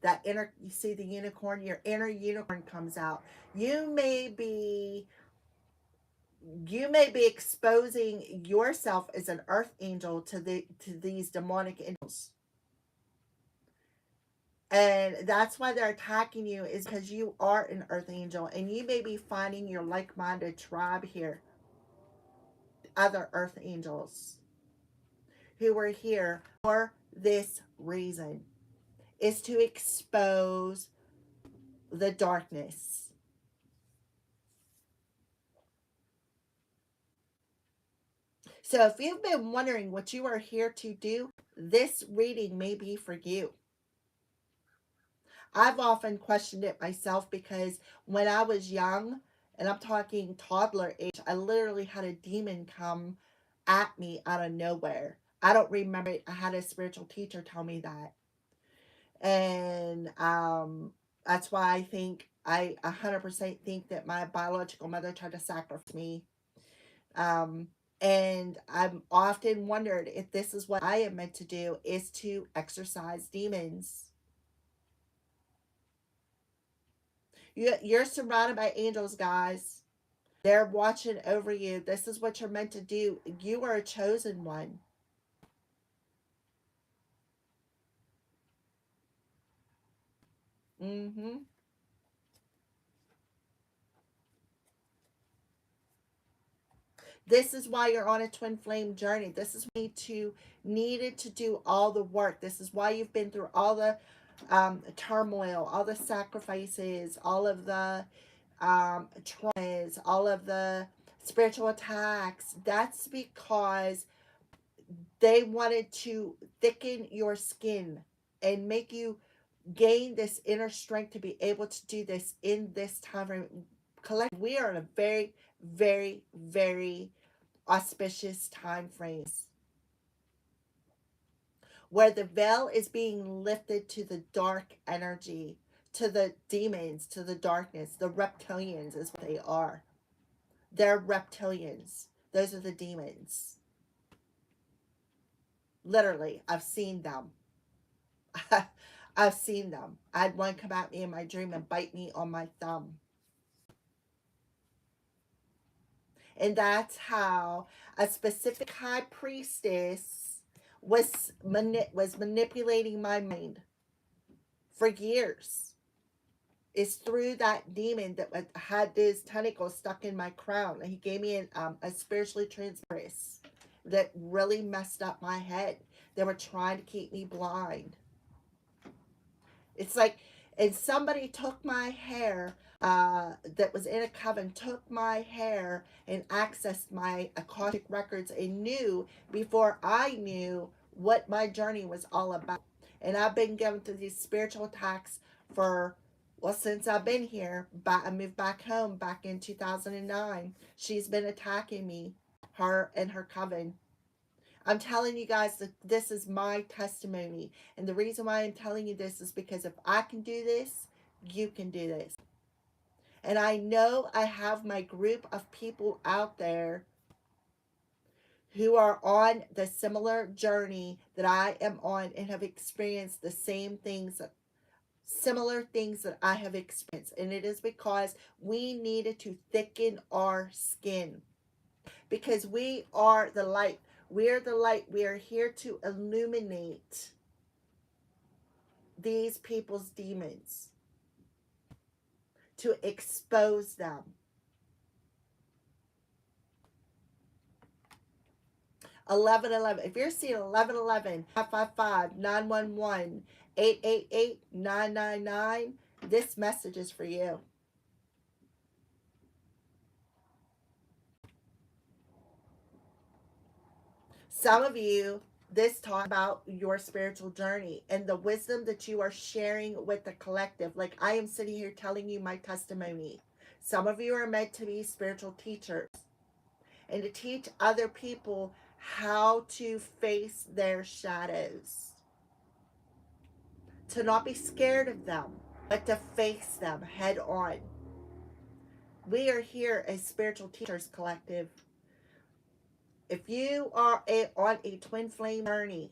That inner, you see the unicorn, your inner unicorn comes out. You may be you may be exposing yourself as an earth angel to these demonic angels. And that's why they're attacking you, is because you are an earth angel, and you may be finding your like-minded tribe here, other earth angels who are here for this reason, is to expose the darkness. So if you've been wondering what you are here to do, this reading may be for you. I've often questioned it myself, because when I was young, and I'm talking toddler age, I literally had a demon come at me out of nowhere. I don't remember it. I had a spiritual teacher tell me that. And that's why I 100% think that my biological mother tried to sacrifice me. Um, and I've often wondered if this is what I am meant to do, is to exorcise demons. You're surrounded by angels, guys. They're watching over you. This is what you're meant to do. You are a chosen one. Mm-hmm. This is why you're on a twin flame journey. This is why you needed to do all the work. This is why you've been through all the turmoil, all the sacrifices, all of the traumas, all of the spiritual attacks. That's because they wanted to thicken your skin and make you gain this inner strength to be able to do this in this time frame. Collect, we are in a very, very, very auspicious time frames where the veil is being lifted to the dark energy, to the demons, to the darkness. The reptilians is what they are. They're reptilians. Those are the demons. Literally, I've seen them. I've seen them. I had one come at me in my dream and bite me on my thumb. And that's how a specific high priestess was manipulating my mind for years. Is through that demon that had this tentacle stuck in my crown. He gave me a spiritually transparent that really messed up my head. They were trying to keep me blind. It's like, and somebody took my hair that was in a coven, took my hair and accessed my Akashic records and knew before I knew what my journey was all about. And I've been going through these spiritual attacks for, well, since I've been here. I moved back home back in 2009. She's been attacking me, her and her coven. I'm telling you guys that this is my testimony. And the reason why I'm telling you this is because if I can do this, you can do this. And I know I have my group of people out there who are on the similar journey that I am on and have experienced the same things, similar things that I have experienced. And it is because we needed to thicken our skin. Because we are the light. We are the light. We are here to illuminate these people's demons, to expose them. 1111. If you're seeing 1111, 555, 911, 888, 999, this message is for you. Some of you, this talk about your spiritual journey and the wisdom that you are sharing with the collective. Like I am sitting here telling you my testimony. Some of you are meant to be spiritual teachers and to teach other people how to face their shadows. To not be scared of them, but to face them head on. We are here as spiritual teachers collective. If you are on a twin flame journey,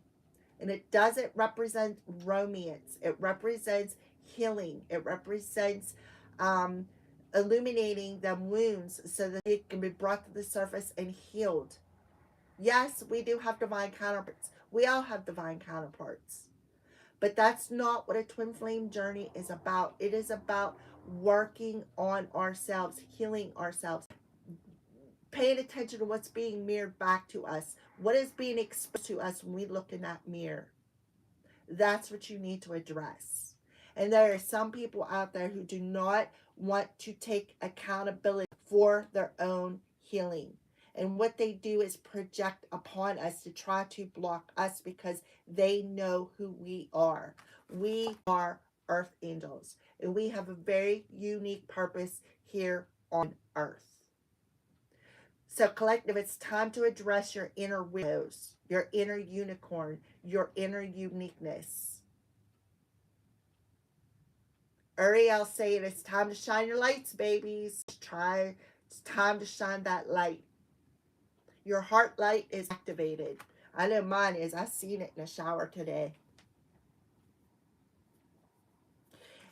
and it doesn't represent romance, it represents healing, it represents illuminating the wounds so that it can be brought to the surface and healed. Yes, we do have divine counterparts. We all have divine counterparts. But that's not what a twin flame journey is about. It is about working on ourselves, healing ourselves, paying attention to what's being mirrored back to us, what is being exposed to us when we look in that mirror. That's what you need to address. And there are some people out there who do not want to take accountability for their own healing. And what they do is project upon us to try to block us because they know who we are. We are earth angels, and we have a very unique purpose here on earth. So collective, it's time to address your inner widows, your inner unicorn, your inner uniqueness. Uriel saying it's time to shine your lights, babies. It's time to shine that light. Your heart light is activated. I know mine is. I seen it in the shower today.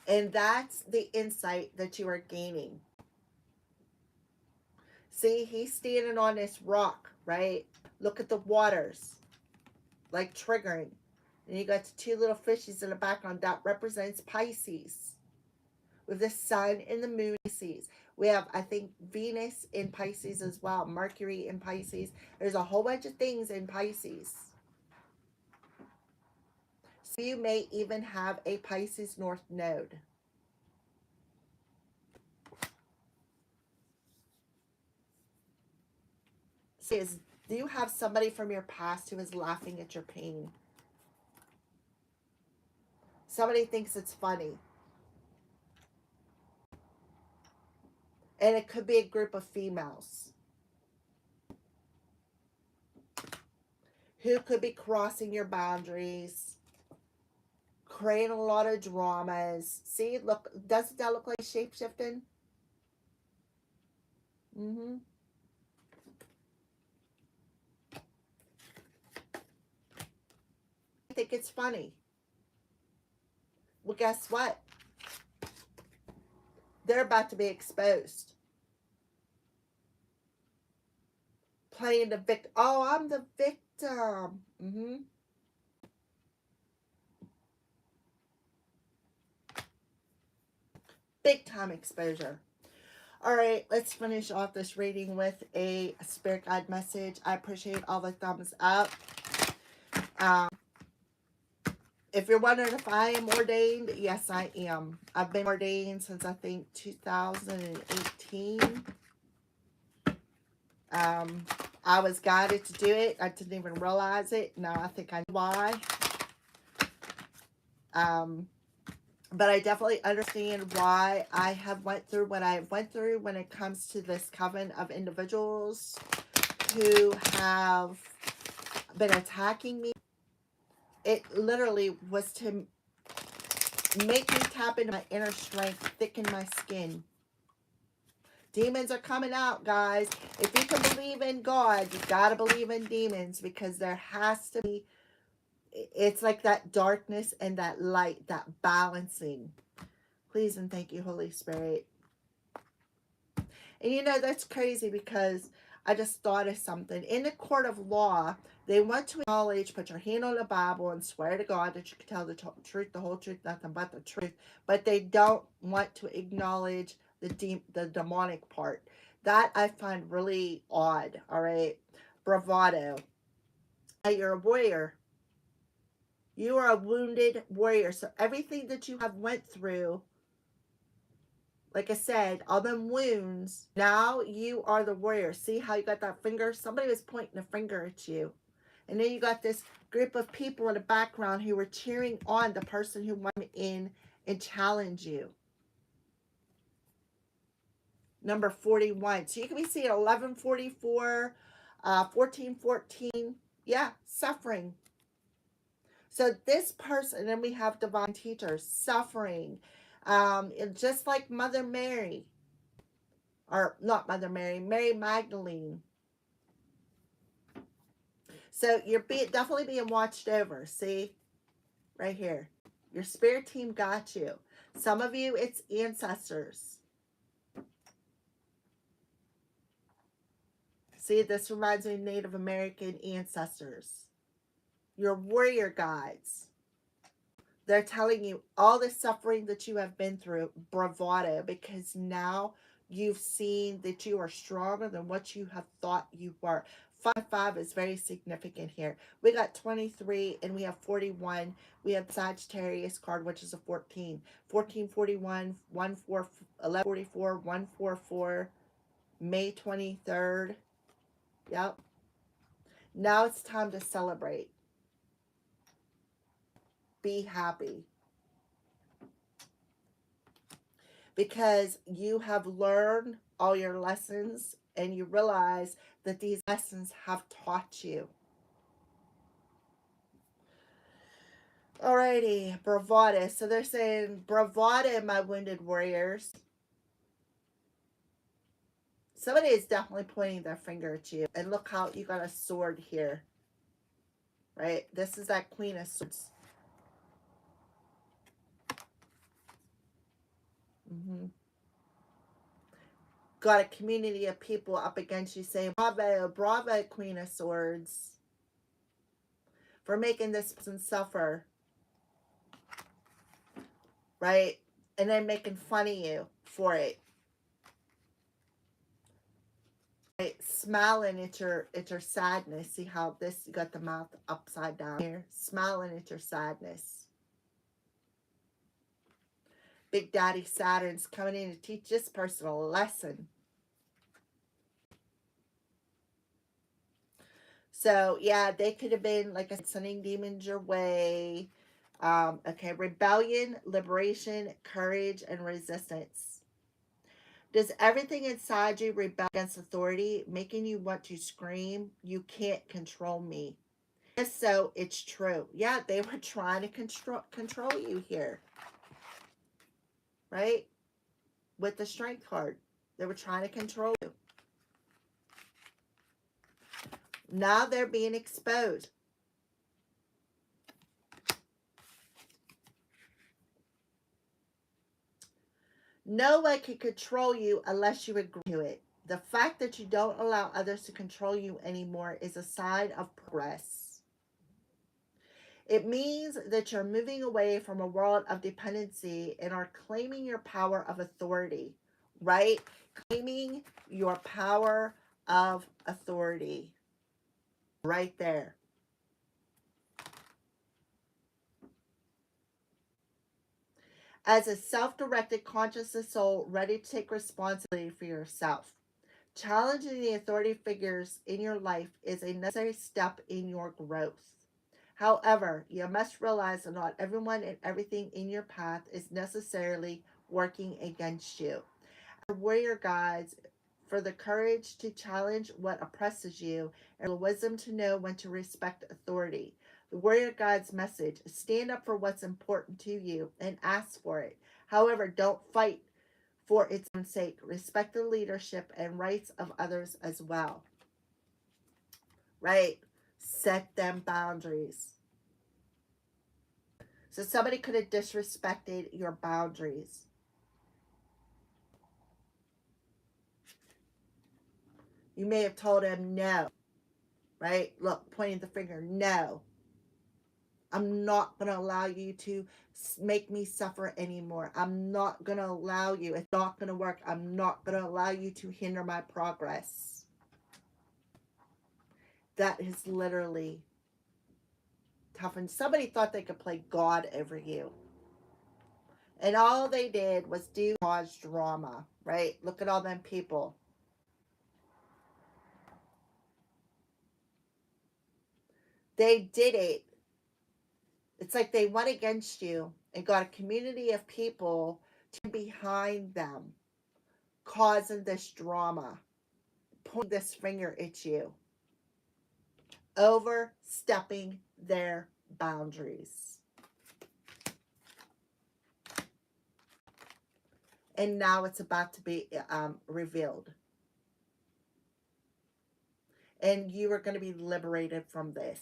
And that's the insight that you are gaining. See, he's standing on this rock, right? Look at the waters, like triggering. And you got the two little fishes in the background. That represents Pisces. With the sun and the moon Pisces. We have, I think, Venus in Pisces as well. Mercury in Pisces. There's a whole bunch of things in Pisces. So you may even have a Pisces North Node. Is, do you have somebody from your past who is laughing at your pain? Somebody thinks it's funny. And it could be a group of females who could be crossing your boundaries, creating a lot of dramas. See, look, doesn't that look like shape-shifting? think it's funny. Well, guess what? They're about to be exposed. Playing the victim. Oh, I'm the victim. Big time exposure. All right, let's finish off this reading with a spirit guide message. I appreciate all the thumbs up. Um, if you're wondering if I am ordained, yes, I am. I've been ordained since I think 2018. I was guided to do it. I didn't even realize it. Now I think I know why. But I definitely understand why I have went through what I went through when it comes to this coven of individuals who have been attacking me. It literally was to make me tap into my inner strength, thicken my skin. Demons are coming out, guys. If you can believe in God, you gotta believe in demons, because there has to be, it's like that darkness and that light, that balancing. Please and thank you, Holy Spirit. And you know, that's crazy, because I just thought of something. In the court of law, they want to acknowledge, put your hand on the Bible and swear to God that you can tell the truth, the whole truth, nothing but the truth. But they don't want to acknowledge the demonic part. That I find really odd, all right? Bravado. You're a warrior. You are a wounded warrior. So everything that you have went through, like I said, all them wounds, now you are the warrior. See how you got that finger? Somebody was pointing a finger at you. And then you got this group of people in the background who were cheering on the person who went in and challenge you. Number 41. So you can be seeing 1144, 1414. Yeah, suffering. So this person, and we have divine teachers, suffering. Just like Mother Mary. Or not Mother Mary, Mary Magdalene. So you're definitely being watched over. See? Right here. Your spirit team got you. Some of you, it's ancestors. See, this reminds me of Native American ancestors. Your warrior guides. They're telling you all the suffering that you have been through, bravado, because now you've seen that you are stronger than what you have thought you were. 5 is very significant here. We got 23 and we have 41. We have Sagittarius card, which is a 14. 1441, 1144, 144, May 23rd. Yep. Now it's time to celebrate. Be happy. Because you have learned all your lessons and you realize that these lessons have taught you. Alrighty, bravado. So they're saying, bravado, my wounded warriors. Somebody is definitely pointing their finger at you. And look how you got a sword here. Right? This is that Queen of Swords. Got a community of people up against you saying, bravo, bravo, Queen of Swords, for making this person suffer. Right? And then making fun of you for it. Right? Smiling at your sadness. See how this, you got the mouth upside down here. Smiling at your sadness. Big Daddy Saturn's coming in to teach this person a lesson. So, yeah, they could have been, like I said, sending demons your way. Okay, rebellion, liberation, courage, and resistance. Does everything inside you rebel against authority, making you want to scream, "You can't control me"? If so, it's true. Yeah, they were trying to control you here. Right? With the strength card. They were trying to control you. Now they're being exposed. No one can control you unless you agree to it. The fact that you don't allow others to control you anymore is a sign of progress. It means that you're moving away from a world of dependency and are claiming your power of authority, right? Claiming your power of authority right there. As a self directed consciousness soul ready to take responsibility for yourself. Challenging the authority figures in your life is a necessary step in your growth. However, you must realize that not everyone and everything in your path is necessarily working against you. Our warrior guides for the courage to challenge what oppresses you and the wisdom to know when to respect authority. The warrior guide's message: stand up for what's important to you and ask for it. However, don't fight for its own sake. Respect the leadership and rights of others as well. Right? Set them boundaries. So somebody could have disrespected your boundaries. You may have told him no, right? Look, pointing the finger, no. I'm not going to allow you to make me suffer anymore. I'm not going to allow you. It's not going to work. I'm not going to allow you to hinder my progress. That is literally tough. And somebody thought they could play God over you. And all they did was cause drama, right? Look at all them people. They did it. It's like they went against you and got a community of people to behind them, causing this drama, pointing this finger at you, overstepping their boundaries. And now it's about to be revealed. And you are going to be liberated from this.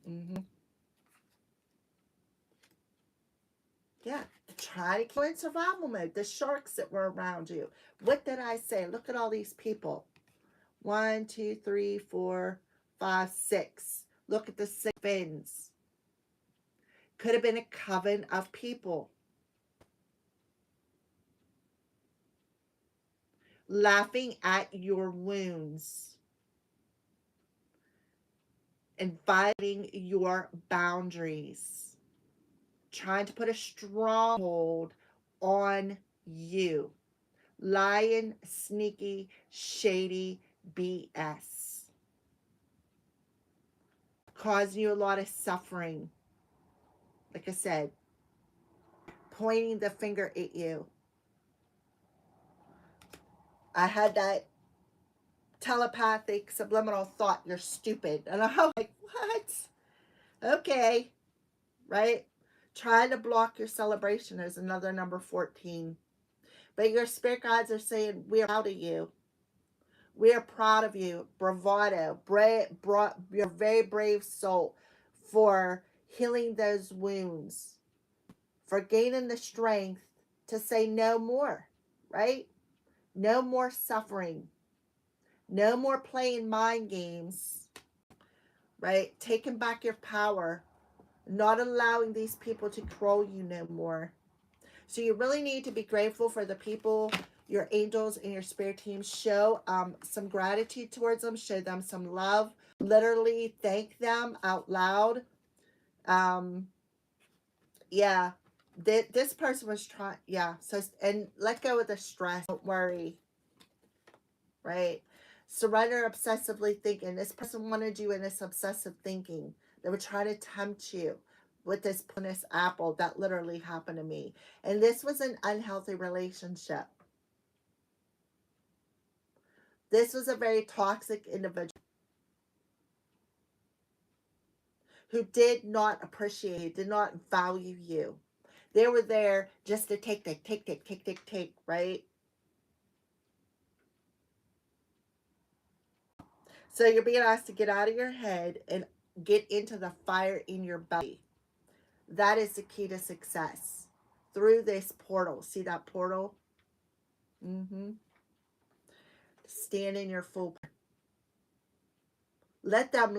Mm-hmm. Yeah, try to keep in survival mode. The sharks that were around you. What did I say? Look at all these people. 1, 2, 3, 4, 5, 6. Look at the 6 fins. Could have been a coven of people. Laughing at your wounds. And violating your boundaries. Trying to put a stronghold on you. Lying, sneaky, shady BS. Causing you a lot of suffering. Like I said, pointing the finger at you. I had that telepathic subliminal thought, you're stupid. And I'm like, what? Okay. Right? Trying to block your celebration is another number 14. But your spirit guides are saying, we're proud of you. We are proud of you. Bravado. You're a very brave soul for healing those wounds, for gaining the strength to say no more, right? No more suffering. No more playing mind games, right? Taking back your power, not allowing these people to control you no more. So you really need to be grateful for the people, your angels and your spirit team. Show some gratitude towards them. Show them some love. Literally thank them out loud. Yeah. This person was trying, yeah. So, and let go of the stress. Don't worry. Right? Surrender obsessively thinking. This person wanted you in this obsessive thinking. They were trying to tempt you with this apple. That literally happened to me. And this was an unhealthy relationship. This was a very toxic individual who did not appreciate, did not value you. They were there just to take, right? So you're being asked to get out of your head and get into the fire in your belly. That is the key to success. Through this portal. See that portal? Mm-hmm. Stand in your full power. Let them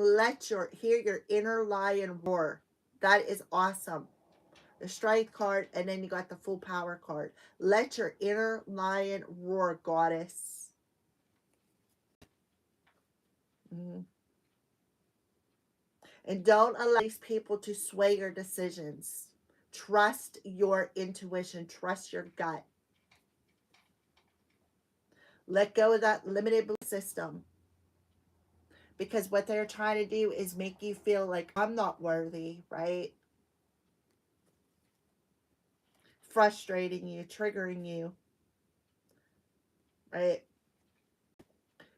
hear your inner lion roar. That is awesome. The strength card, and then you got the full power card. Let your inner lion roar, goddess. Mm. And don't allow these people to sway your decisions. Trust your intuition. Trust your gut. Let go of that limited belief system. Because what they're trying to do is make you feel like I'm not worthy, right? Frustrating you, triggering you, right?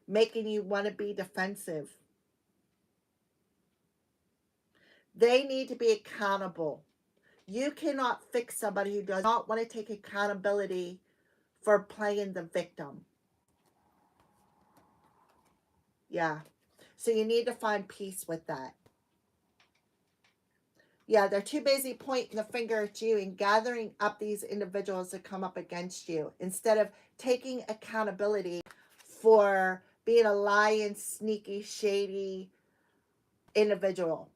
Making you want to be defensive. They need to be accountable. You cannot fix somebody who does not want to take accountability for playing the victim. Yeah. So you need to find peace with that. Yeah, they're too busy pointing the finger at you and gathering up these individuals that come up against you instead of taking accountability for being a lying, sneaky, shady individual.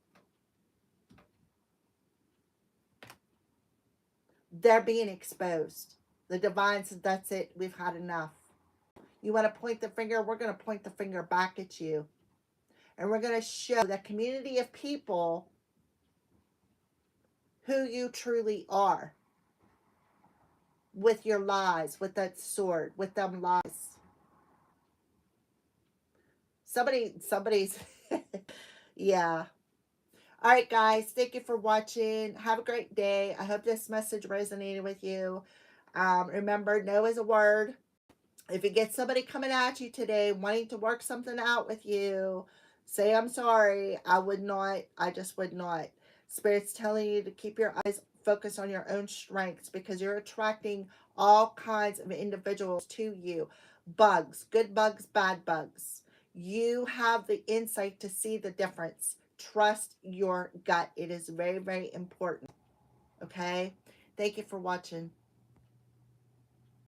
They're being exposed. The divine said, that's it. We've had enough. You want to point the finger? We're going to point the finger back at you. And we're going to show that community of people who you truly are with your lies, with that sword, with them lies. Somebody's, yeah. All right, guys. Thank you for watching. Have a great day. I hope this message resonated with you. Remember, no is a word. If you get somebody coming at you today wanting to work something out with you, say, I'm sorry. I would not. I just would not. Spirit's telling you to keep your eyes focused on your own strengths because you're attracting all kinds of individuals to you. Bugs, good bugs, bad bugs. You have the insight to see the difference. Trust your gut. It is very, very important. Okay? Thank you for watching.